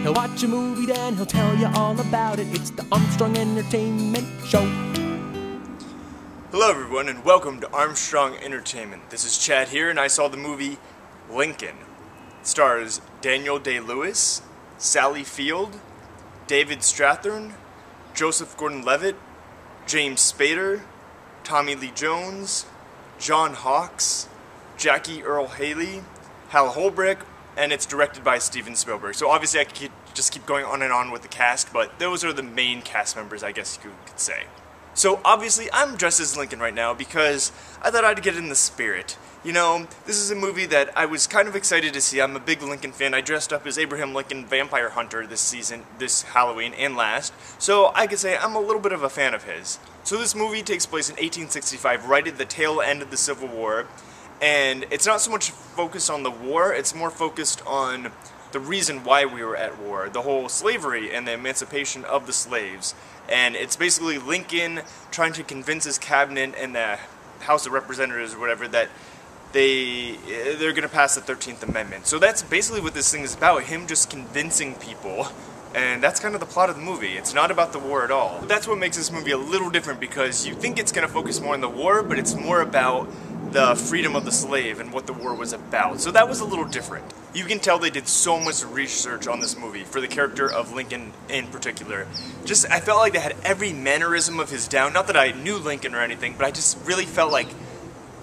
He'll watch a movie, then he'll tell you all about it. It's the Armstrong Entertainment Show. Hello everyone and welcome to Armstrong Entertainment. This is Chad here and I saw the movie Lincoln. It stars Daniel Day-Lewis, Sally Field, David Strathairn, Joseph Gordon-Levitt, James Spader, Tommy Lee Jones, John Hawkes, Jackie Earle Haley, Hal Holbrook, and it's directed by Steven Spielberg. So obviously I could just keep going on and on with the cast, but those are the main cast members, I guess you could say. So obviously I'm dressed as Lincoln right now because I thought I'd get in the spirit. You know, this is a movie that I was kind of excited to see. I'm a big Lincoln fan. I dressed up as Abraham Lincoln Vampire Hunter this season, this Halloween and last, so I could say I'm a little bit of a fan of his. So this movie takes place in 1865, right at the tail end of the Civil War, and it's not so much focused on the war, it's more focused on the reason why we were at war, the whole slavery and the emancipation of the slaves. And it's basically Lincoln trying to convince his cabinet and the House of Representatives or whatever that they're going to pass the 13th Amendment. So that's basically what this thing is about, him just convincing people. And that's kind of the plot of the movie. It's not about the war at all. That's what makes this movie a little different, because you think it's going to focus more on the war, but it's more about the freedom of the slave and what the war was about. So that was a little different. You can tell they did so much research on this movie for the character of Lincoln in particular. Just, I felt like they had every mannerism of his down. Not that I knew Lincoln or anything, but I just really felt like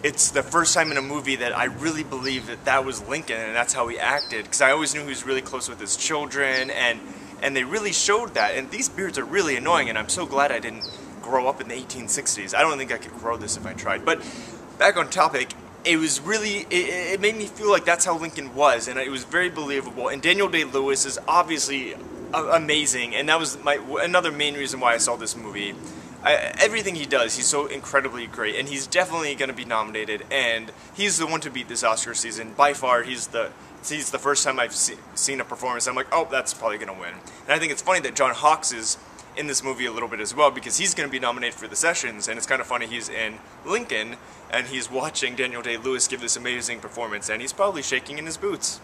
it's the first time in a movie that I really believe that that was Lincoln and that's how he acted. Because I always knew he was really close with his children, and they really showed that. And these beards are really annoying, and I'm so glad I didn't grow up in the 1860s. I don't think I could grow this if I tried. But back on topic, it was really, it made me feel like that's how Lincoln was, and it was very believable. And Daniel Day-Lewis is obviously amazing, and that was another main reason why I saw this movie. Everything he does, he's so incredibly great, and he's definitely going to be nominated, and he's the one to beat this Oscar season. By far, he's the first time I've seen a performance I'm like, oh, that's probably going to win. And I think it's funny that John Hawkes is in this movie a little bit as well, because he's going to be nominated for the Sessions, and it's kind of funny he's in Lincoln, and he's watching Daniel Day-Lewis give this amazing performance, and he's probably shaking in his boots.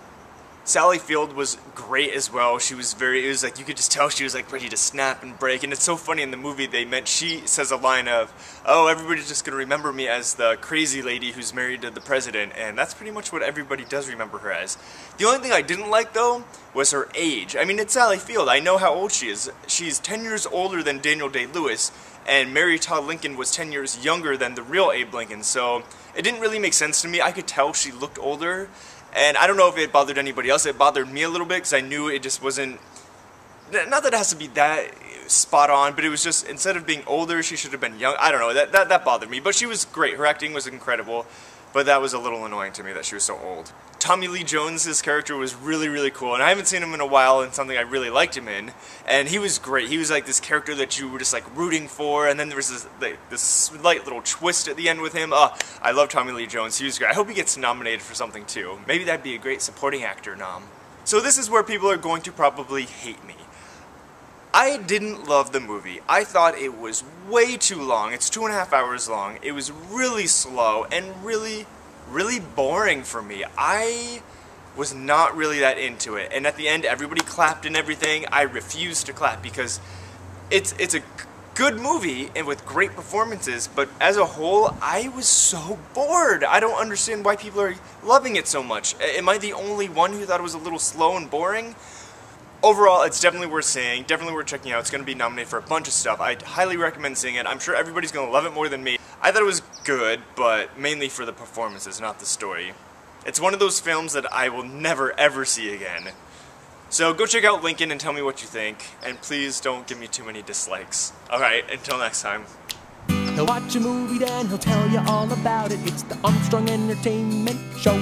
Sally Field was great as well. It was like, you could just tell she was like ready to snap and break, and it's so funny in the movie she says a line of, oh, everybody's just going to remember me as the crazy lady who's married to the president, and that's pretty much what everybody does remember her as. The only thing I didn't like, though, was her age. I mean, it's Sally Field. I know how old she is. She's 10 years older than Daniel Day-Lewis, and Mary Todd Lincoln was 10 years younger than the real Abe Lincoln, so it didn't really make sense to me. I could tell she looked older, and I don't know if it bothered anybody else. It bothered me a little bit because I knew it just wasn't, not that it has to be that spot on, but it was just, instead of being older, she should have been young. I don't know, that bothered me, but she was great. Her acting was incredible, but that was a little annoying to me that she was so old. Tommy Lee Jones' character was really, really cool, and I haven't seen him in a while, and something I really liked him in, and he was great. He was like this character that you were just like rooting for, and then there was this slight little twist at the end with him. I love Tommy Lee Jones. He was great. I hope he gets nominated for something too. Maybe that'd be a great supporting actor nom. So this is where people are going to probably hate me. I didn't love the movie. I thought it was way too long. It's 2.5 hours long. It was really slow and really boring for me. I was not really that into it, and at the end everybody clapped and everything. I refused to clap because it's a good movie and with great performances, but as a whole I was so bored. I don't understand why people are loving it so much. Am I the only one who thought it was a little slow and boring? Overall, it's definitely worth seeing, definitely worth checking out. It's going to be nominated for a bunch of stuff. I highly recommend seeing it. I'm sure everybody's going to love it more than me. I thought it was good, but mainly for the performances, not the story. It's one of those films that I will never, ever see again. So go check out Lincoln and tell me what you think, and please don't give me too many dislikes. Alright, until next time. He'll watch a movie, then he'll tell you all about it. It's the Armstrong Entertainment Show.